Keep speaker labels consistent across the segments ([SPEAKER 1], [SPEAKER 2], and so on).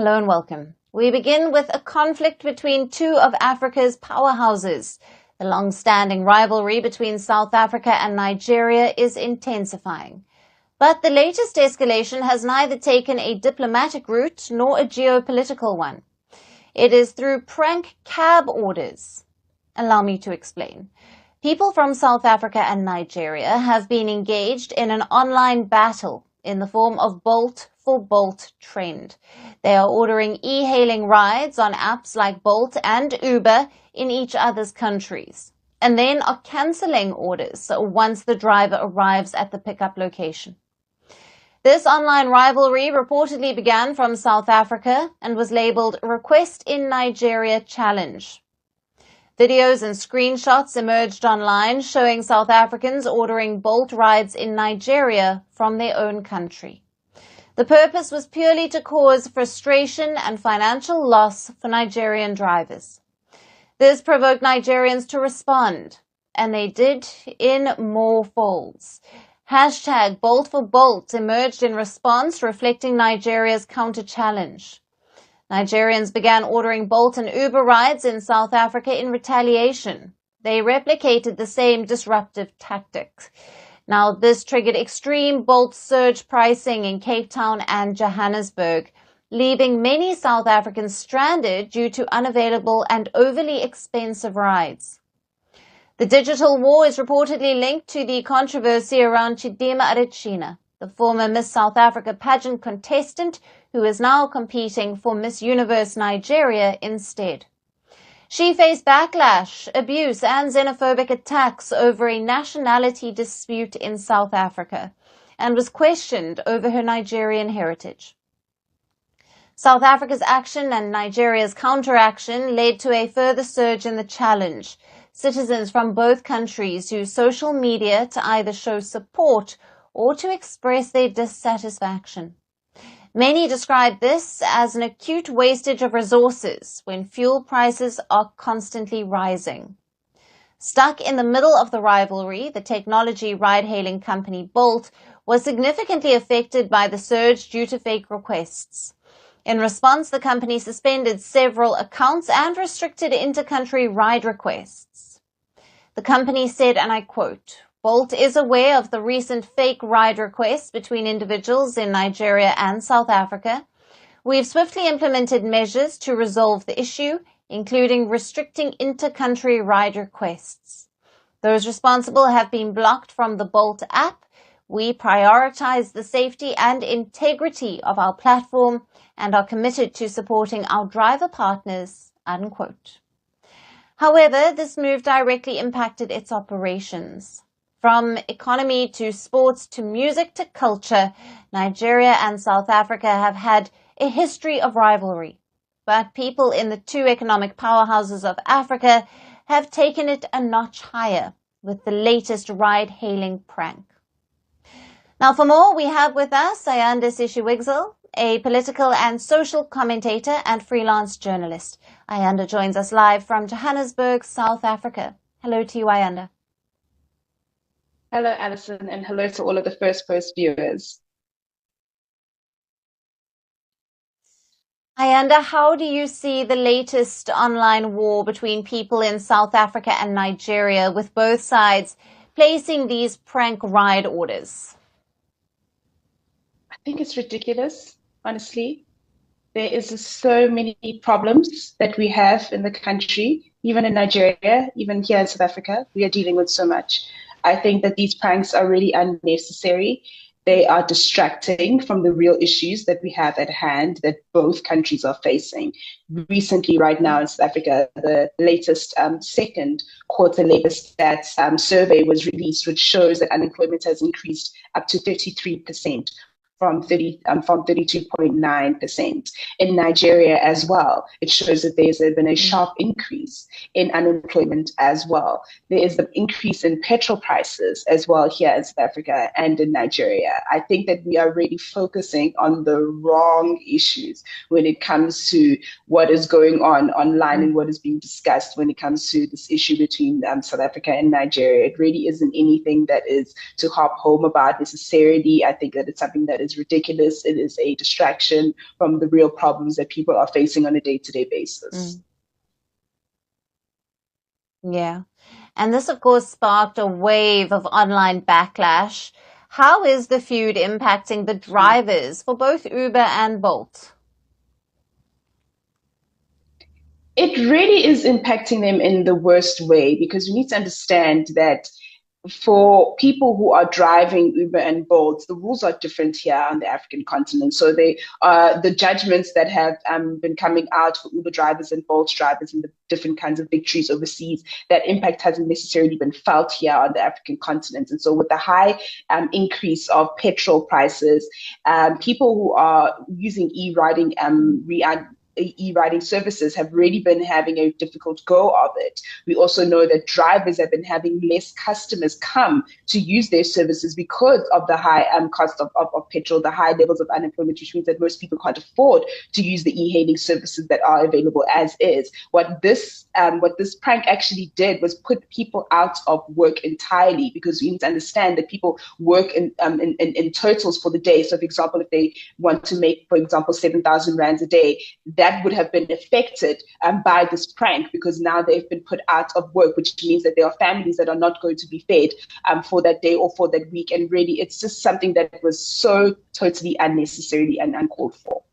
[SPEAKER 1] Hello and welcome. We begin with a conflict between two of Africa's powerhouses. The long-standing rivalry between South Africa and Nigeria is intensifying. But the latest escalation has neither taken a diplomatic route nor a geopolitical one. It is through prank cab orders. Allow me to explain. People from South Africa and Nigeria have been engaged in an online battle in the form of Bolt for Bolt trend. They are ordering e-hailing rides on apps like Bolt and Uber in each other's countries, and then are cancelling orders once the driver arrives at the pickup location. This online rivalry reportedly began from South Africa and was labeled Request in Nigeria Challenge. Videos and screenshots emerged online showing South Africans ordering Bolt rides in Nigeria from their own country. The purpose was purely to cause frustration and financial loss for Nigerian drivers. This provoked Nigerians to respond, and they did in more folds. Hashtag Bolt for Bolt emerged in response, reflecting Nigeria's counter-challenge. Nigerians began ordering Bolt and Uber rides in South Africa in retaliation. They replicated the same disruptive tactics. Now, this triggered extreme Bolt surge pricing in Cape Town and Johannesburg, leaving many South Africans stranded due to unavailable and overly expensive rides. The digital war is reportedly linked to the controversy around Chidima Adetshina, the former Miss South Africa pageant contestant who is now competing for Miss Universe Nigeria instead. She faced backlash, abuse and xenophobic attacks over a nationality dispute in South Africa and was questioned over her Nigerian heritage. South Africa's action and Nigeria's counteraction led to a further surge in the challenge. Citizens from both countries use social media to either show support or to express their dissatisfaction. Many describe this as an acute wastage of resources when fuel prices are constantly rising. Stuck in the middle of the rivalry, the technology ride-hailing company Bolt was significantly affected by the surge due to fake requests. In response, the company suspended several accounts and restricted inter-country ride requests. The company said, and I quote, "Bolt is aware of the recent fake ride requests between individuals in Nigeria and South Africa. We've swiftly implemented measures to resolve the issue, including restricting inter-country ride requests. Those responsible have been blocked from the Bolt app. We prioritize the safety and integrity of our platform and are committed to supporting our driver partners," unquote. However, this move directly impacted its operations. From economy to sports to music to culture, Nigeria and South Africa have had a history of rivalry. But people in the two economic powerhouses of Africa have taken it a notch higher with the latest ride-hailing prank. Now for more, we have with us Ayanda Sishiwigzel, a political and social commentator and freelance journalist. Ayanda joins us live from Johannesburg, South Africa. Hello to you, Ayanda.
[SPEAKER 2] Hello, Alison, and hello to all of the First Post viewers.
[SPEAKER 1] Ayanda, how do you see the latest online war between people in South Africa and Nigeria, with both sides placing these prank ride orders?
[SPEAKER 2] I think it's ridiculous, honestly. There is so many problems that we have in the country, even in Nigeria, even here in South Africa. We are dealing with so much. I think that these pranks are really unnecessary. They are distracting from the real issues that we have at hand that both countries are facing. Recently, right now in South Africa, the latest second quarter labor stats survey was released, which shows that unemployment has increased up to 33%. From 32.9%. In Nigeria as well, it shows that there's been a sharp increase in unemployment as well. There is an increase in petrol prices as well here in South Africa and in Nigeria. I think that we are really focusing on the wrong issues when it comes to what is going on online and what is being discussed when it comes to this issue between South Africa and Nigeria. It really isn't anything that is to harp home about necessarily. I think that it's something that is ridiculous. It is a distraction from the real problems that people are facing on a day-to-day basis.
[SPEAKER 1] Yeah. And this, of course, sparked a wave of online backlash. How is the feud impacting the drivers for both Uber and Bolt?
[SPEAKER 2] It really is impacting them in the worst way, because you need to understand that for people who are driving Uber and Bolt, the rules are different here on the African continent. So they the judgments that have been coming out for Uber drivers and Bolt drivers and the different kinds of victories overseas, that impact hasn't necessarily been felt here on the African continent. And so with the high increase of petrol prices, people who are using e-riding services have really been having a difficult go of it. We also know that drivers have been having less customers come to use their services because of the high cost of petrol, the high levels of unemployment, which means that most people can't afford to use the e-hailing services that are available as is. What this prank actually did was put people out of work entirely, because you need to understand that people work in totals for the day. So, for example, if they want to make, for example, 7,000 rands a day, that would have been affected by this prank, because now they've been put out of work, which means that there are families that are not going to be fed for that day or for that week. And really, it's just something that was so totally unnecessary and uncalled for.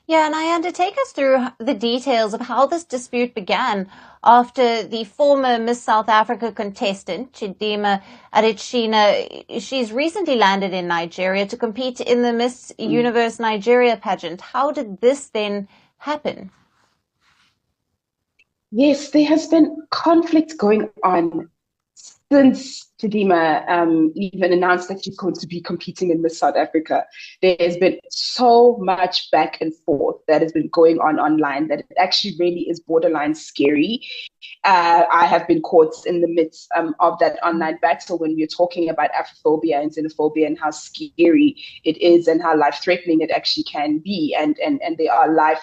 [SPEAKER 1] Yeah, and Ayanda, take us through the details of how this dispute began after the former Miss South Africa contestant, Chidima Adetshina, she's recently landed in Nigeria to compete in the Miss Universe Nigeria pageant. How did this then happen?
[SPEAKER 2] Yes, there has been conflict going on since Chidima even announced that she's going to be competing in Miss South Africa. There has been so much back and forth that has been going on online that it actually really is borderline scary. I have been caught in the midst of that online battle when we're talking about Afrophobia and xenophobia and how scary it is and how life-threatening it actually can be. And there are life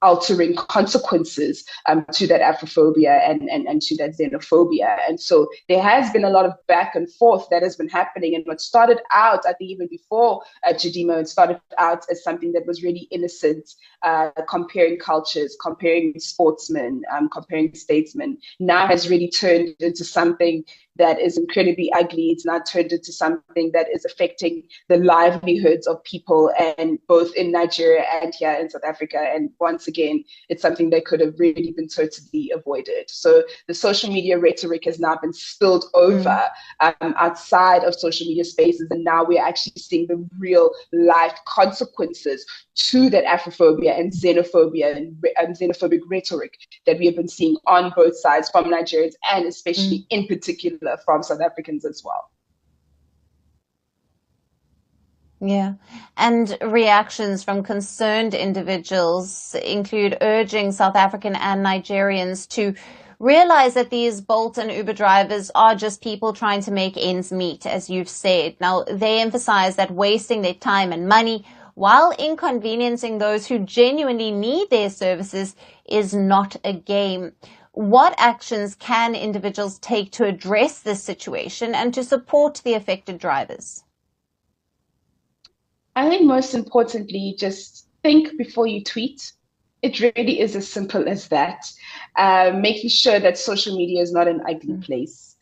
[SPEAKER 2] altering consequences to that Afrophobia and to that xenophobia. And so there has been a lot of back and forth that has been happening. And what started out, I think even before Chidima, it started out as something that was really innocent, comparing cultures, comparing sportsmen, comparing statesmen, now has really turned into something that is incredibly ugly. It's now turned into something that is affecting the livelihoods of people, and both in Nigeria and here in South Africa. And once again, it's something that could have really been totally avoided. So the social media rhetoric has now been spilled over outside of social media spaces, and now we're actually seeing the real life consequences to that Afrophobia and xenophobia and xenophobic rhetoric that we have been seeing on both sides, from Nigerians and especially in particular from South Africans as well.
[SPEAKER 1] Yeah. And reactions from concerned individuals include urging South African and Nigerians to realize that these Bolt and Uber drivers are just people trying to make ends meet, as you've said. Now, they emphasize that wasting their time and money while inconveniencing those who genuinely need their services is not a game. What actions can individuals take to address this situation and to support the affected drivers?
[SPEAKER 2] I think most importantly, just think before you tweet. It really is as simple as that. Making sure that social media is not an ugly place.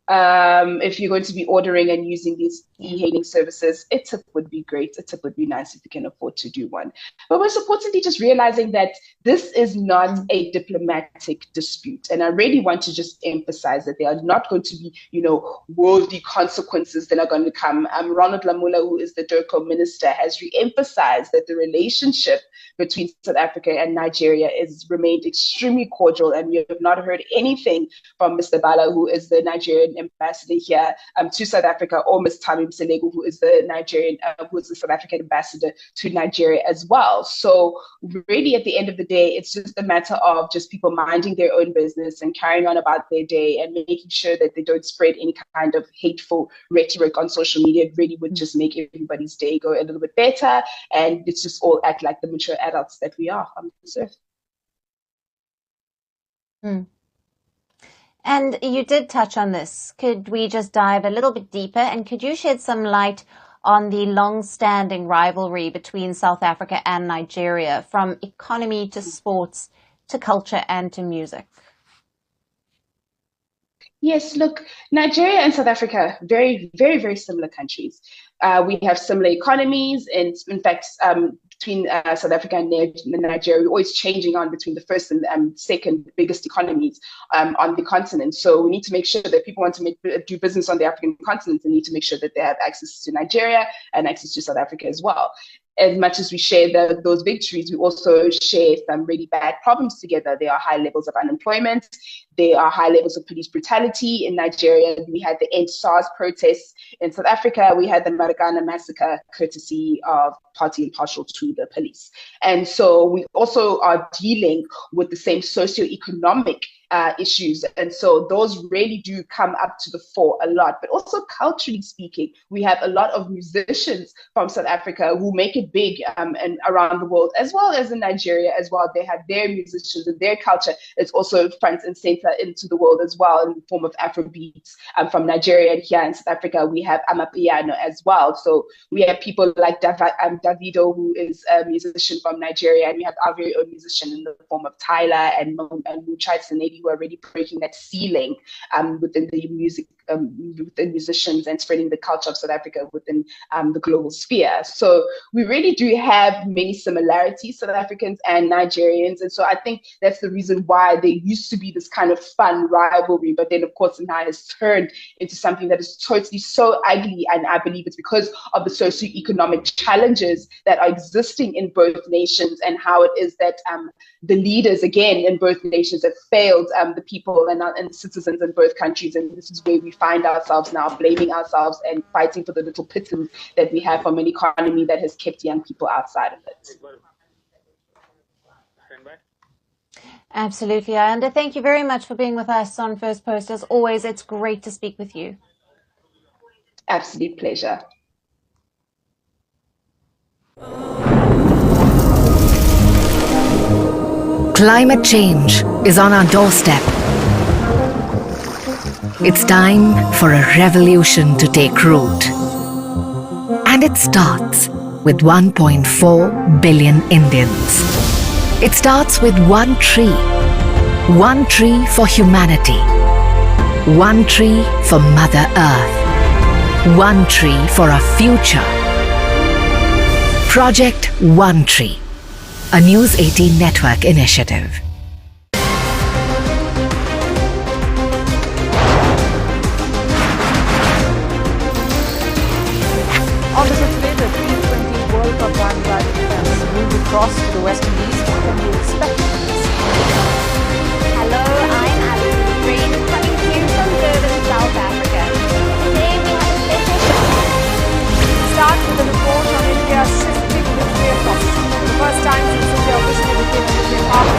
[SPEAKER 2] If you're going to be ordering and using these e-hailing services, a tip would be great. A tip would be nice if you can afford to do one. But most importantly, just realizing that this is not a diplomatic dispute. And I really want to just emphasize that there are not going to be, worldly consequences that are going to come. Ronald Lamula, who is the DIRCO minister, has re-emphasized that the relationship between South Africa and Nigeria has remained extremely cordial. And we have not heard anything from Mr. Bala, who is the Nigerian ambassador here to South Africa, or Ms. Tamim Selegu, who is the South African ambassador to Nigeria as well. So really, at the end of the day, it's just a matter of just people minding their own business and carrying on about their day and making sure that they don't spread any kind of hateful rhetoric on social media. It really would just make everybody's day go a little bit better, and let's just all act like the mature adults that we are on this earth.
[SPEAKER 1] And you did touch on this. Could we just dive a little bit deeper, and could you shed some light on the long-standing rivalry between South Africa and Nigeria, from economy to sports to culture and to music?
[SPEAKER 2] Yes, look, Nigeria and South Africa, very, very, very similar countries. We have similar economies, and in fact, between South Africa and Nigeria, we're always changing on between the first and second biggest economies on the continent. So we need to make sure that people want to do business on the African continent and need to make sure that they have access to Nigeria and access to South Africa as well. As much as we share those victories, we also share some really bad problems together. There are high levels of unemployment. There are high levels of police brutality. In Nigeria, we had the End SARS protests. In South Africa, we had the Maragana massacre, courtesy of party and partial to the police. And so we also are dealing with the same socioeconomic issues. And so those really do come up to the fore a lot. But also culturally speaking, we have a lot of musicians from South Africa who make it big and around the world, as well as in Nigeria as well. They have their musicians, and their culture is also front and center into the world as well, in the form of Afrobeats from Nigeria. And here in South Africa, we have Amapiano as well. So we have people like Davido, who is a musician from Nigeria, and we have our very own musician in the form of Tyler and Muchai Sanedi, who are already breaking that ceiling within the music, within musicians, and spreading the culture of South Africa within the global sphere. So we really do have many similarities, South Africans and Nigerians. And so I think that's the reason why there used to be this kind of fun rivalry, but then of course now has turned into something that is totally so ugly. And I believe it's because of the socioeconomic challenges that are existing in both nations, and how it is that the leaders, again, in both nations have failed the people and citizens in both countries. And this is where we find ourselves now, blaming ourselves and fighting for the little pittance that we have from an economy that has kept young people outside of it.
[SPEAKER 1] Absolutely, Ayanda. Thank you very much for being with us on First Post. As always, it's great to speak with you.
[SPEAKER 2] Absolute pleasure.
[SPEAKER 3] Climate change is on our doorstep. It's time for a revolution to take root. And it starts with 1.4 billion Indians. It starts with one tree for humanity, one tree for Mother Earth, one tree for our future. Project One Tree, a News 18 network initiative.
[SPEAKER 4] On the today, the T20 World Cup bandwagon has moved across to the West Indies. What can we expect from this?
[SPEAKER 1] Hello, I'm Alison Green, coming to you from Durban, South Africa. Today we have a special show.
[SPEAKER 4] Start with a report on India's shifting nuclear posture. For the first time since India officially became a nuclear power.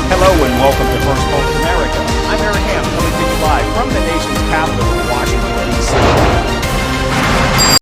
[SPEAKER 5] Hello and welcome to First Post America. I'm Aaron Ham, coming to you live from the nation's capital, Washington, D.C.